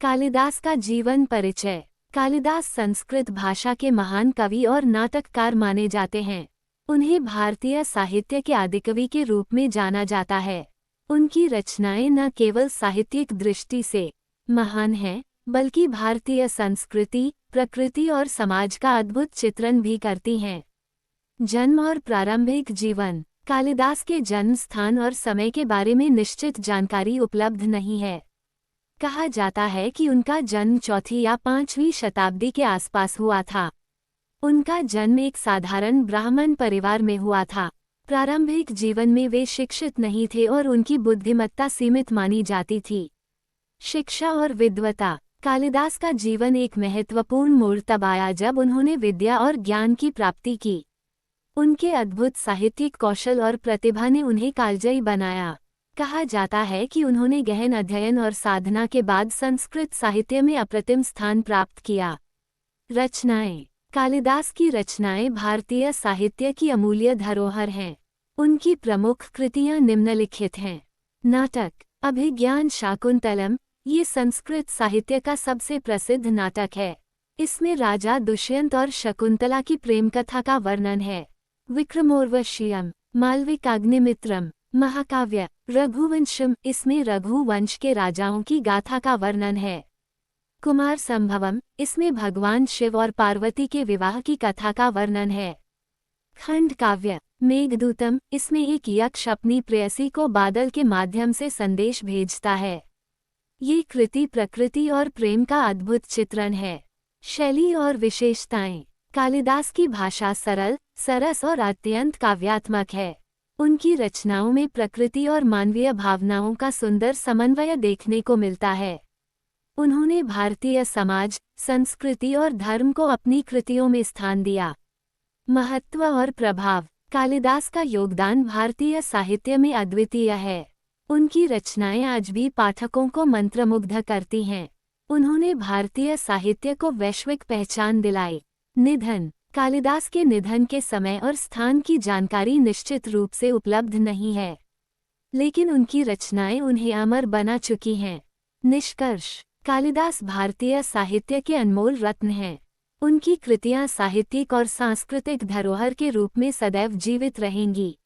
कालिदास का जीवन परिचय। कालिदास संस्कृत भाषा के महान कवि और नाटककार माने जाते हैं। उन्हें भारतीय साहित्य के आदिकवि के रूप में जाना जाता है। उनकी रचनाएं न केवल साहित्यिक दृष्टि से महान हैं, बल्कि भारतीय संस्कृति, प्रकृति और समाज का अद्भुत चित्रण भी करती हैं। जन्म और प्रारंभिक जीवन। कालिदास के जन्म स्थान और समय के बारे में निश्चित जानकारी उपलब्ध नहीं है। कहा जाता है कि उनका जन्म 4वीं या 5वीं शताब्दी के आसपास हुआ था। उनका जन्म एक साधारण ब्राह्मण परिवार में हुआ था। प्रारंभिक जीवन में वे शिक्षित नहीं थे और उनकी बुद्धिमत्ता सीमित मानी जाती थी। शिक्षा और विद्वता। कालिदास का जीवन एक महत्वपूर्ण मोड़ तब आया जब उन्होंने विद्या और ज्ञान की प्राप्ति की। उनके अद्भुत साहित्यिक कौशल और प्रतिभा ने उन्हें कालजयी बनाया। कहा जाता है कि उन्होंने गहन अध्ययन और साधना के बाद संस्कृत साहित्य में अप्रतिम स्थान प्राप्त किया। रचनाएं। कालिदास की रचनाएं भारतीय साहित्य की अमूल्य धरोहर हैं। उनकी प्रमुख कृतियां निम्नलिखित हैं। नाटक। अभिज्ञान शाकुंतलम, ये संस्कृत साहित्य का सबसे प्रसिद्ध नाटक है। इसमें राजा दुष्यंत और शकुंतला की प्रेम कथा का वर्णन है। विक्रमोर्वशीयम, मालविकाग्निमित्रम, महाकाव्य। रघुवंशम, इसमें रघुवंश के राजाओं की गाथा का वर्णन है। कुमार संभवम, इसमें भगवान शिव और पार्वती के विवाह की कथा का वर्णन है। खंड काव्य। मेघदूतम, इसमें एक यक्ष अपनी प्रेयसी को बादल के माध्यम से संदेश भेजता है। ये कृति प्रकृति और प्रेम का अद्भुत चित्रण है। शैली और विशेषताएं। कालिदास की भाषा सरल, सरस और अत्यंत काव्यात्मक है। उनकी रचनाओं में प्रकृति और मानवीय भावनाओं का सुंदर समन्वय देखने को मिलता है। उन्होंने भारतीय समाज, संस्कृति और धर्म को अपनी कृतियों में स्थान दिया। महत्व और प्रभाव। कालिदास का योगदान भारतीय साहित्य में अद्वितीय है। उनकी रचनाएं आज भी पाठकों को मंत्रमुग्ध करती हैं। उन्होंने भारतीय साहित्य को वैश्विक पहचान दिलाई। निधन। कालिदास के निधन के समय और स्थान की जानकारी निश्चित रूप से उपलब्ध नहीं है, लेकिन उनकी रचनाएं उन्हें अमर बना चुकी हैं। निष्कर्ष। कालिदास भारतीय साहित्य के अनमोल रत्न हैं। उनकी कृतियां साहित्यिक और सांस्कृतिक धरोहर के रूप में सदैव जीवित रहेंगी।